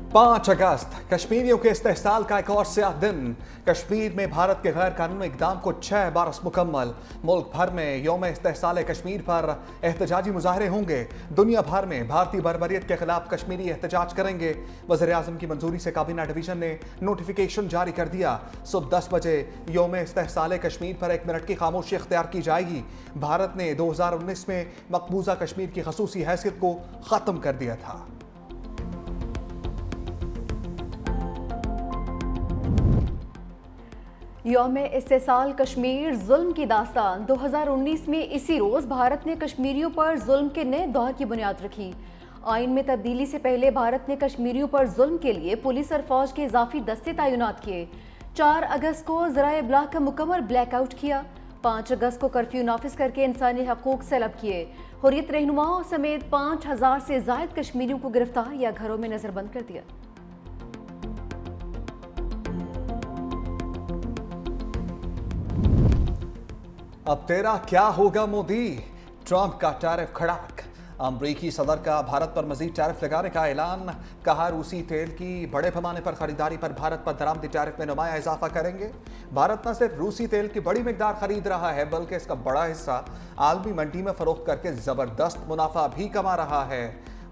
5 अगस्त कश्मीरियों के इस्तेहसाल का एक और स्याह दिन। कश्मीर में भारत के गैर कानूनी इक़दाम को 6 बरस मुकम्मल। मुल्क भर में यौम इस्तेहसाल कश्मीर पर एहतजाजी मुजाहरे होंगे। दुनिया भर में भारतीय बर्बरियत के खिलाफ कश्मीरी एहतजाज करेंगे। वज़ीर आज़म की मंजूरी से काबीना डिवीजन ने नोटिफिकेशन जारी कर दिया। सुबह 10 बजे यौम इस्तेहसाल कश्मीर पर 1 मिनट की खामोशी इख्तियार की जाएगी। भारत ने 2019 में मकबूजा कश्मीर की खसूसी हैसियत को ख़त्म कर दिया था। यौम इस्तेहसाल कश्मीर जुल्म की दास्तान 2019 में इसी रोज़ भारत ने कश्मीरियों पर जुल्म के नए दौर की बुनियाद रखी। आइन में तब्दीली से पहले भारत ने कश्मीरियों पर जुल्म के लिए पुलिस और फौज के इजाफी दस्ते तैनात किए। 4 अगस्त को ज़राए इब्लाग का मुकम्मल ब्लैकआउट किया। 5 अगस्त को कर्फ्यू नाफिज करके इंसानी हकूक सलब किए। हुर्रियत रहनुमाओं समेत 5000 से ज़ायद कश्मीरियों को गिरफ्तार या घरों में नजरबंद कर दिया। अब तेरा क्या होगा मोदी, ट्रंप का टैरिफ खड़ाक। अमरीकी सदर का भारत पर मजीद टैरिफ लगाने का ऐलान। कहा रूसी तेल की बड़े पैमाने पर खरीदारी पर भारत पर दरामदी टैरिफ में नुमाया इजाफा करेंगे। भारत न सिर्फ रूसी तेल की बड़ी मिकदार खरीद रहा है बल्कि इसका बड़ा हिस्सा आलमी मंडी में फरोख्त करके जबरदस्त मुनाफा भी कमा रहा है।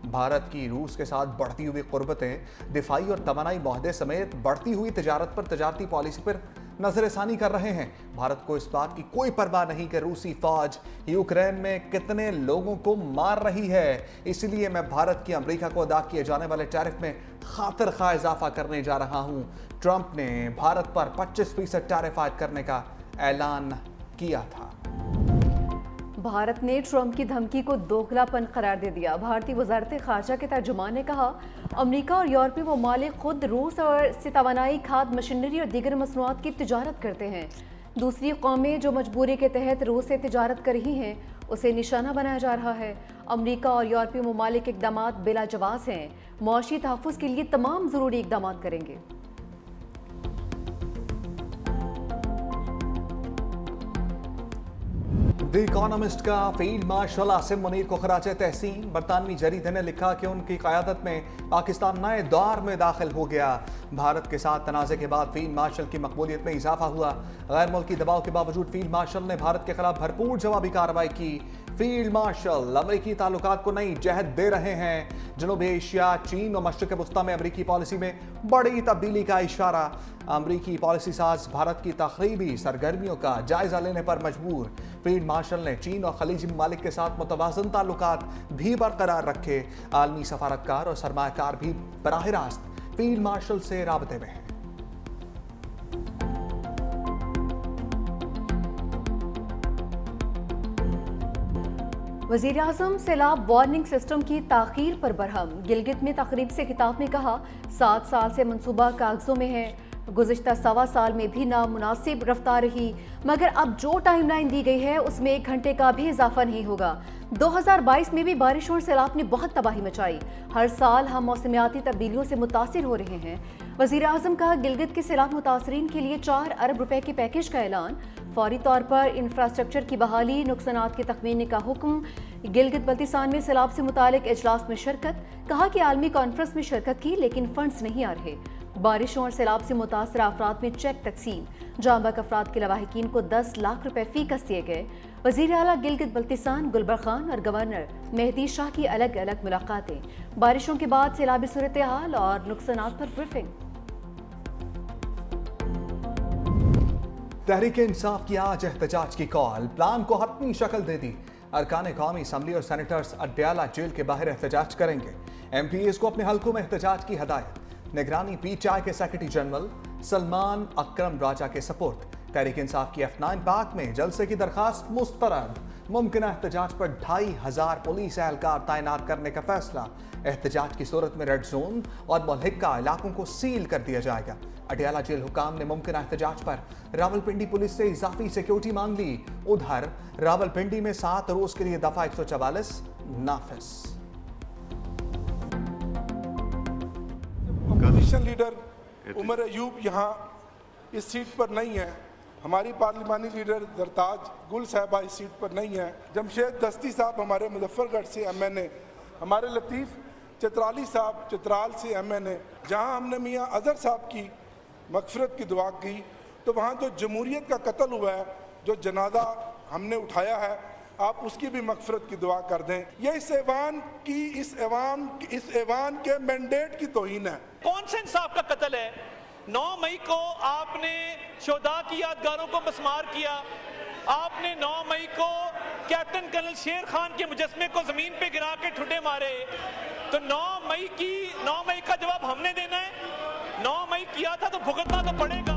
भारत की रूस के साथ बढ़ती हुई कुर्बतें, दिफाई और तमन्नाई मुआहदे समेत बढ़ती हुई तिजारत पर तजारती पॉलिसी पर नजरसानी कर रहे हैं। भारत को इस बात की कोई परवाह नहीं कि रूसी फौज यूक्रेन में कितने लोगों को मार रही है। इसलिए मैं भारत की अमेरिका को अदा किए जाने वाले टैरिफ में खातिर खा इजाफा करने जा रहा हूं। ट्रंप ने भारत पर 25% टैरिफ आयद करने का ऐलान किया था। भारत ने ट्रंप की धमकी को दोगलापन करार दे दिया। भारतीय वजारत खारजा के तर्जुमान ने कहा, अमेरिका और यूरोपीय ममालिक खुद रूस और से तवानाई, खाद, मशीनरी और दीगर मसनूआत की तिजारत करते हैं। दूसरी कौमें जो मजबूरी के तहत रूस से तिजारत कर रही हैं उसे निशाना बनाया जा रहा है। अमेरिका और यूरोपीय ममालिक इकदाम बिला जवाज़ हैं। मुआशी तहफ़्फ़ुज़ के लिए तमाम ज़रूरी इकदाम करेंगे। द इकोनॉमिस्ट का फील्ड मार्शल आसिम मुनीर को खराज तहसीन। बरतानवी जरीदे ने लिखा कि उनकी क़यादत में पाकिस्तान नए दौर में दाखिल हो गया। भारत के साथ तनाज़े के बाद फील्ड मार्शल की मकबूलियत में इजाफा हुआ। गैर मुल्की दबाव के बावजूद फील्ड मार्शल ने भारत के खिलाफ भरपूर जवाबी कार्रवाई की। फील्ड मार्शल अमरीकी ताल्लुकात को नई जहत दे रहे हैं। जनूबी एशिया, चीन और मशरिक़ वस्ता में अमरीकी पॉलिसी में बड़ी तब्दीली का इशारा। अमरीकी पॉलिसी साज भारत की तखरीबी सरगर्मियों का जायजा लेने पर मजबूर। फील्ड मार्शल ने चीन और खलीजी ममालिक के साथ मुतवाज़न ताल्लुकात भी बरकरार रखे। आलमी सफारतकार और सरमायाकार भी बराह रास्त फील्ड मार्शल से राबते में हैं। वज़ीर आज़म सैलाब वार्निंग सिस्टम की ताख़ीर पर बरहम। गिलगित में तकरीब से खिताब में कहा, 7 साल से मनसूबा कागजों में है। गुज़िश्ता 1.25 साल में भी नामुनासिब रफ्तार रही, मगर अब जो टाइमलाइन दी गई है उसमें 1 घंटे का भी इजाफा नहीं होगा। 2022 में भी बारिश और सैलाब ने बहुत तबाही मचाई। हर साल हम मौसमियाती तब्दीलियों से मुतासिर हो रहे हैं। वज़ीर आज़म का गिलगित के सैलाब मुतासरीन के लिए 4 अरब रुपए के पैकेज का ऐलान। फौरी तौर पर इंफ्रास्ट्रक्चर की बहाली, नुकसानात के तखमीने का हुक्म। गिलगित बल्तिस्तान में सैलाब से मुतालिक इजलास में शिरकत। कहा कि आलमी कॉन्फ्रेंस में शिरकत की लेकिन फंड्स नहीं आ रहे। बारिशों और सैलाब से मुतासर अफराद में चेक तकसीम। जांबाक अफराद के लवाहिकीन को 10 लाख रुपए फी कस दिए गए। वज़ीर आला गिलगित बल्तिस्तान गुलबर खान और गवर्नर मेहदी शाह की अलग अलग मुलाकातें। बारिशों के बाद सैलाबी सूरत हाल और नुकसानात पर ब्रीफिंग। तहरीक इंसाफ की आज एहतजाज की कॉल। प्लान को हतमी शक्ल दे दी। अरकान कौमी असम्बली और सेनेटर्स अडयाला जेल के बाहर एहतजाज करेंगे। MPs को अपने हल्कों में एहतजाज की हदायत। निगरानी PTI के सेक्रेटरी जनरल सलमान अकरम राजा के सपोर्ट। तहरीक इंसाफ की F9 पार्क में जलसे की दरखास्त मुस्तरद। मुमकिन एहतजाज पर 2500 पुलिस एहलकार तैनात करने का फैसला। एहतजाज की सूरत में रेड जोन और मुल्हिका इलाकों को सील कर दिया जाएगा। अडयाला जेल हुकाम ने मुमकिन एहतजाज पर रावलपिंडी पुलिस से इजाफी सिक्योरिटी मांग ली। उधर रावलपिंडी में 7 रोज के लिए दफा 144 नाफिज। अपोजिशन लीडर उमर अयूब यहाँ इस सीट पर नहीं है। हमारी पार्लिमानी लीडर जरताज गुल साहबा इस सीट पर नहीं है। जमशेद दस्ती साहब हमारे मुजफ्फरगढ़ से MNA, हमारे लतीफ़ चित्राली साहब चित्राल से MNA, जहां हमने मियां अजहर साहब की मगफिरत की दुआ की, तो वहाँ जो जमहूरियत का कत्ल हुआ है, जो जनाजा हमने उठाया है, आप उसकी भी मगफिरत की दुआ कर दें। ये इस ऐवान के मैंडेट की तौहीन है। कौन से इंसाफ का कत्ल है? 9 मई को आपने शोहदा की यादगारों को मस्मार किया, आपने 9 मई को कैप्टन कर्नल शेर खान के मुजस्मे को जमीन पे गिरा के ठुड्डे मारे। तो 9 मई का जवाब हमने देना है। 9 मई किया था तो भुगतना तो पड़ेगा।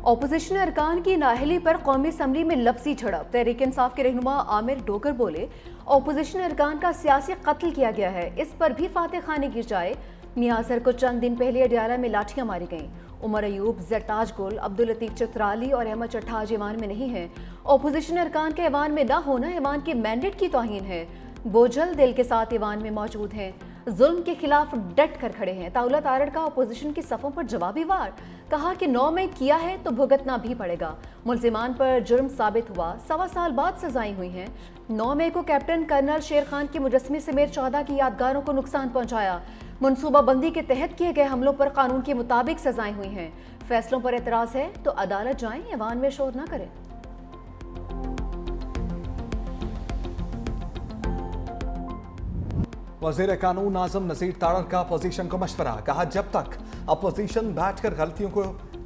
ऑपोजिशन अरकान की नाअहली पर कौमी असम्बली में लफ्जी झड़प। तहरीक इंसाफ के रहनुमा आमिर डोगर बोले, ऑपोजिशन अरकान का सियासी कत्ल किया गया है, इस पर भी फातह खाने की जाए। मियां अजहर को चंद दिन पहले अडियाला में लाठियां मारी गईं। उमर अयूब, जरताज गुल, अब्दुल लतीफ चित्राली और अहमद चट्टाज ईवान में नहीं हैं। ऑपोजिशन अरकान के ईवान में न होना ईवान के मैंडेट की तौहीन है। बोझल दिल के साथ ईवान में मौजूद हैं, जुल्म के खिलाफ डट कर खड़े हैं। ताउला तारड़ का अपोजिशन की सफ़ों पर जवाबी वार, कहा कि 9 मई किया है तो भुगतना भी पड़ेगा। मुल्जिमान पर जुर्म साबित हुआ, 1.25 साल बाद सजाएं हुई हैं। 9 मई को कैप्टन कर्नल शेर खान के मुजस्मे समेत 14 की यादगारों को नुकसान पहुंचाया। मनसूबाबंदी के तहत किए गए हमलों पर कानून के मुताबिक सजाएं हुई हैं। फैसलों पर एतराज़ है तो अदालत जाएं, ऐवान में शोर न करें। वज़ीर कानून आज़म नज़ीर तारड़ का अपोजिशन को मशवरा, कहा जब तक अपोजिशन बैठकर गलतियों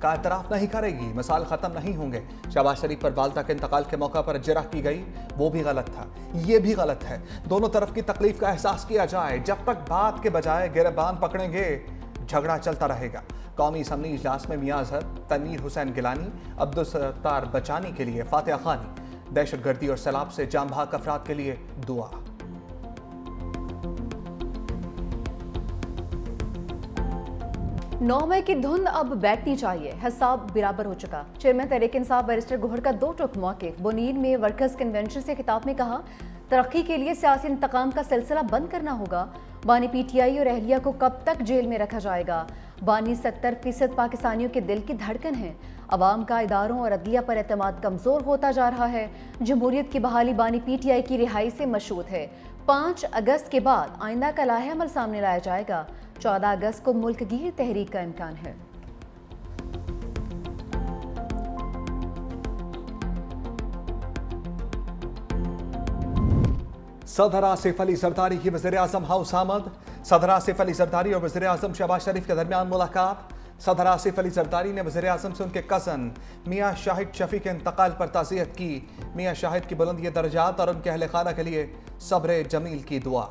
का एतराफ़ नहीं करेगी मसाल ख़त्म नहीं होंगे। शहबाज शरीफ पर वालदा के इंतकाल के मौका पर जरह की गई, वो भी गलत था, ये भी गलत है। दोनों तरफ की तकलीफ का एहसास किया जाए। जब तक बात के बजाय गिरबान पकड़ेंगे झगड़ा चलता रहेगा। कौमी असम्बली इजलास में मियां अजहर, तनवीर हुसैन गिलानी, अब्दुल सत्तार बचानी के लिए फातिहा खानी। दहशतगर्दी और सैलाब से जाम बहक अफराद के लिए दुआ। 9 मई की धुंध अब बैठनी चाहिए, हिसाब बराबर हो चुका। चेयरमैन तहरीक इंसाफ बैरिस्टर गोहर का 2 टुक मौक़िफ़। बुनीन में वर्कर्स कन्वेंशन से खिताब में कहा, तरक्की के लिए सियासी इंतकाम का सिलसिला बंद करना होगा। बानी PTI और अहलिया को कब तक जेल में रखा जाएगा? बानी 70% पाकिस्तानियों के दिल की धड़कन है। अवाम का इदारों और अदलिया पर एतमाद कमज़ोर होता जा रहा है। जमहूरियत की बहाली बानी PTI की रिहाई से मशरूत है। 5 अगस्त के बाद आइंदा का लाहे अमल सामने लाया जाएगा। 14 अगस्त को मुल्क गिर तहरीक का इम्कान है। सदर आसिफ अली जरदारी की वज़ीर आज़म हाउस आमद। सदर आसिफ अली जरदारी और वज़ीर आज़म शहबाज शरीफ के दरमियान मुलाकात। सदर आसिफ अली जरदारी ने वज़ीर आज़म से उनके कज़न मियां शाहिद शफी के इंतकाल पर ताज़ियत की। मियां शाहिद की बुलंदी दर्जात और उनके अहले खाना के लिए सब्र जमील की दुआ।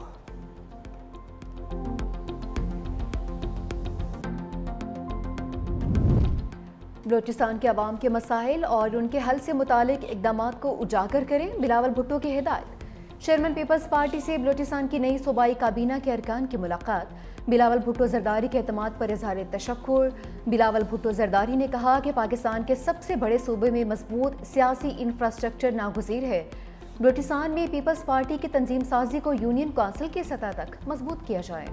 बलोचिस्तान के अवाम के मसाइल और उनके हल से मुतालिक इक़दाम को उजागर करें, बिलावल भुट्टो की हिदायत। चेयरमैन पीपल्स पार्टी से बलोचिस्तान की नई सूबाई काबीना के अरकान की मुलाकात। बिलावल भुट्टो जरदारी के एतमाद पर इज़हार तशक्कुर। बिलावल भुट्टो जरदारी ने कहा कि पाकिस्तान के सबसे बड़े सूबे में मजबूत सियासी इंफ्रास्ट्रक्चर नागुज़ीर है। बलोचिस्तान में पीपल्स पार्टी की तंजीम साजी को यूनियन काउंसिल की सतह तक मजबूत किया जाए।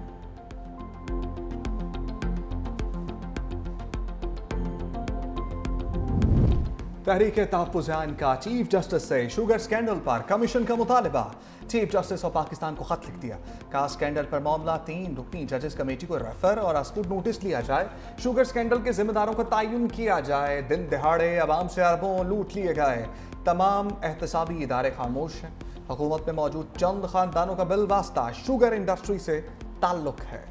तहरीक तहफ़्फ़ुज़ आइन का चीफ जस्टिस से शुगर स्कैंडल पर कमीशन का मुतालबा। चीफ जस्टिस और पाकिस्तान को खत लिख दिया, कहा स्कैंडल पर मामला 3 रुकनी जजेस कमेटी को रेफर और अस्कूट नोटिस लिया जाए। शुगर स्कैंडल के जिम्मेदारों का तयन किया जाए। दिन दहाड़े आवाम से अरबों लूट लिए गए। तमाम एहतसाबी इदारे खामोश हैं। हुकूमत में मौजूद चंद खानदानों का बिलवास्ता शुगर इंडस्ट्री से ताल्लुक है।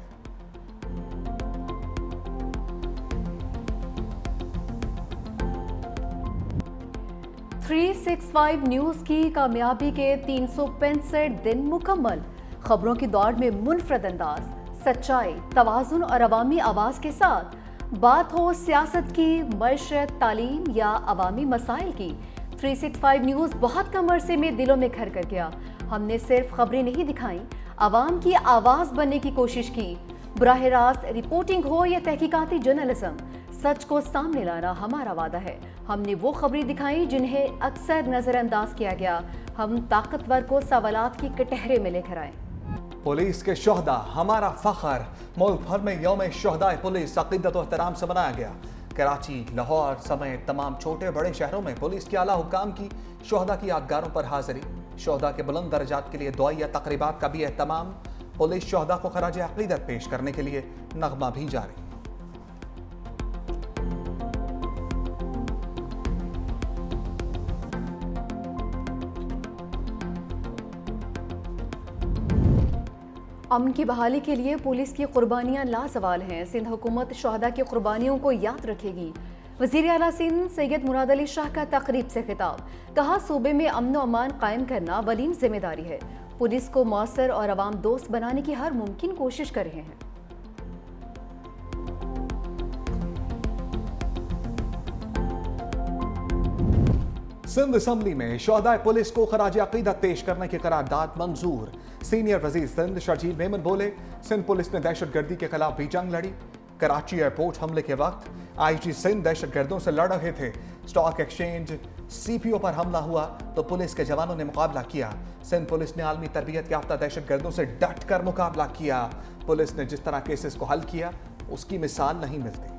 .365 न्यूज़ की कामयाबी के 365 दिन मुकम्मल। खबरों की दौड़ में मुनफरद अंदाज, सच्चाई, तवाज़ुन और अवामी आवाज़ के साथ बात हो सियासत की, मईशत, तालीम या अवामी मसाइल की। 365 न्यूज़ बहुत कम अरसे में दिलों में घर कर गया। हमने सिर्फ खबरें नहीं दिखाई, अवाम की आवाज़ बनने की कोशिश की। बराह रास्त रिपोर्टिंग हो या तहकीकाती जर्नलिज्म, सच को सामने लाना हमारा वादा है। हमने वो खबरें दिखाई जिन्हें अक्सर नज़रअंदाज किया गया। हम ताकतवर को सवालात की कटहरे में लेकर आए। पुलिस के शोहदा हमारा फख्र। मुल्क भर में यौम शोहदा पुलिस अक़ीदत व एहतराम से मनाया गया। कराची, लाहौर समेत तमाम छोटे बड़े शहरों में पुलिस के आला हुक्काम की शोहदा की यादगारों पर हाजिरी। शोहदा के बुलंद दर्जात के लिए दुआया तकरीबात का भी एहतमाम। पुलिस शोहदा को खराज अकीदत पेश करने के लिए नगमा भी जारी। अमन की बहाली के लिए पुलिस की कुर्बानियां लाजवाल हैं। सिंध हुकूमत शोहदा की कुर्बानियों को याद रखेगी। वज़ीर आला सिंध सैयद मुराद अली शाह का तकरीब से खिताब, कहा सूबे में अमन व अमान कायम करना वलीन जिम्मेदारी है। पुलिस को मौसर और अवाम दोस्त बनाने की हर मुमकिन कोशिश कर रहे हैं। सिंध असम्बली में शोहदाए पुलिस को खराज अकीदत पेश करने की करारदाद मंजूर। सीनियर वजीर सिंध शर्जील मेमन बोले, सिंध पुलिस ने दहशतगर्दी के खिलाफ भी जंग लड़ी। कराची एयरपोर्ट हमले के वक्त आईजी सिंध दहशतगर्दों से लड़ रहे थे। स्टॉक एक्सचेंज सीपीओ पर हमला हुआ तो पुलिस के जवानों ने मुकाबला किया। सिंध पुलिस ने आलमी तरबियत याफ्ता दहशतगर्दों से डट कर मुकाबला किया। पुलिस ने जिस तरह केसेस को हल किया उसकी मिसाल नहीं मिलती।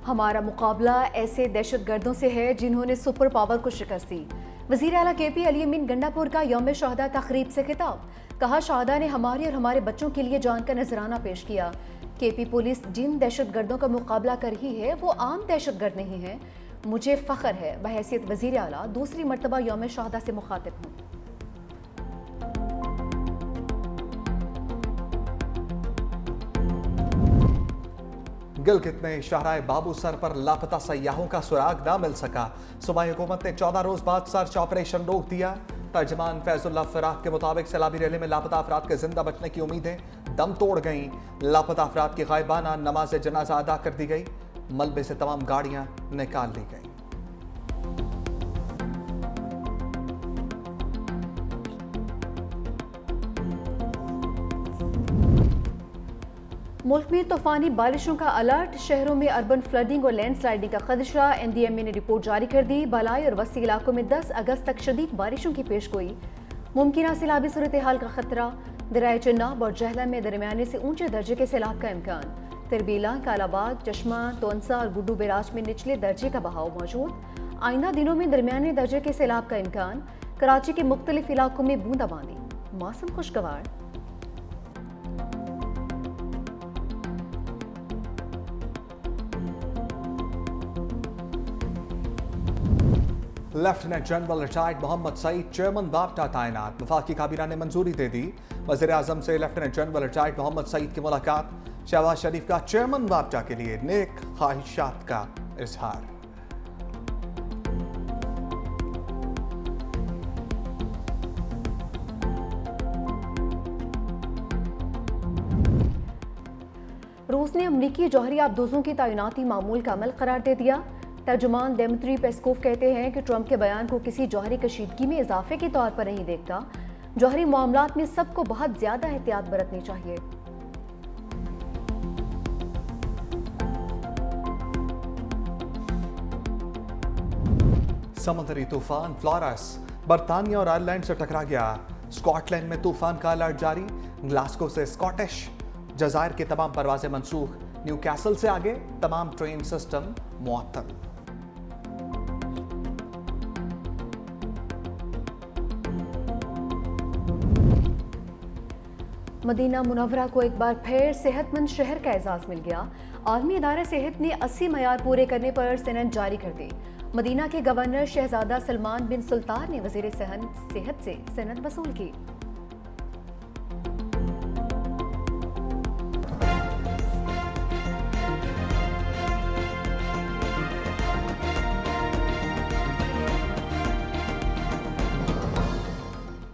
हमारा मुकाबला ऐसे दहशतगर्दों से है जिन्होंने सुपर पावर को शिकस्त दी। वज़ीर आला केपी अली अमीन गंडापुर का यौम शोहदा तकरीब से खिताब, कहा शहादा ने हमारे और हमारे बच्चों के लिए जान का नजराना पेश किया। केपी पुलिस जिन दहशतगर्दों का मुकाबला कर रही है वो आम दहशतगर्द नहीं है। मुझे फ़ख्र है बहैसियत वज़ीर आला दूसरी मरतबा यौम शोहदा से मुखातिब हूँ। गिलगित में शाहराए बाबू सर पर लापता सयाहों का सुराग न मिल सका। सूबाई हुकूमत ने 14 रोज बाद सर्च ऑपरेशन रोक दिया। तर्जमान फैजुल्लाह फराक के मुताबिक सैलाबी रैली में लापता अफराद के जिंदा बचने की उम्मीदें दम तोड़ गईं। लापता अफराद की गायबाना नमाज जनाजा अदा कर दी गई। मलबे से तमाम गाड़ियां निकाल ली गई। मुल्क में तूफानी बारिशों का अलर्ट, शहरों में अर्बन फ्लडिंग और लैंडस्लाइडिंग का खदशा। NDMA ने रिपोर्ट जारी कर दी। बलाई और वसी इलाकों में 10 अगस्त तक शदीद बारिशों की पेशगोई। मुमकिन सैलाबी सूरत हाल का खतरा। दरियाए चिनाब और जहला में दरमियाने से ऊंचे दर्जे के सैलाब का इम्कान। तिरबीला, कालाबाग, चश्मा, तोनसा और गुड्डू बैराज में निचले दर्जे का बहाव मौजूद। आइंदा दिनों में दरमियाने दर्जे के सैलाब का इम्कान। कराची के मुख्तलिफ इलाकों में बूंदाबांदी। मौसम खुशगवार। Lieutenant general retired Mohammad Saeed chairman बाप्टा तैनात। वफाकी काबीना ने मंजूरी दे दी। वज़ीर आज़म से lieutenant general retired Mohammad Saeed की मुलाकात। शहबाज शरीफ का चेयरमैन बाप्टा के लिए नेक ख्वाहिशात का इजहार। रूस ने अमरीकी जौहरी आबदोजों की तैनाती मामूल का अमल करार दे दिया। तर्जुमान दिमित्री पेस्कोव कहते हैं कि ट्रंप के बयान को किसी जौहरी कशीदगी में इजाफे के तौर पर नहीं देखता। जौहरी मामलात में सबको बहुत ज्यादा एहतियात बरतनी चाहिए। समुद्री तूफान फ्लोरस बर्तानिया और आयरलैंड से टकरा गया। स्कॉटलैंड में तूफान का अलर्ट जारी। ग्लासगो से स्कॉटिश जज़ायर की तमाम परवाजें मंसूख। न्यूकैसल से आगे तमाम ट्रेन सिस्टम मुअत्तल। मदीना मुनव्वरा को एक बार फिर सेहतमंद शहर का एजाज मिल गया। आलमी इदारा सेहत ने 80 मयार पूरे करने पर सनद जारी कर दी। मदीना के गवर्नर शहजादा सलमान बिन सुल्तान ने वजीर सेहत से सनद वसूल की।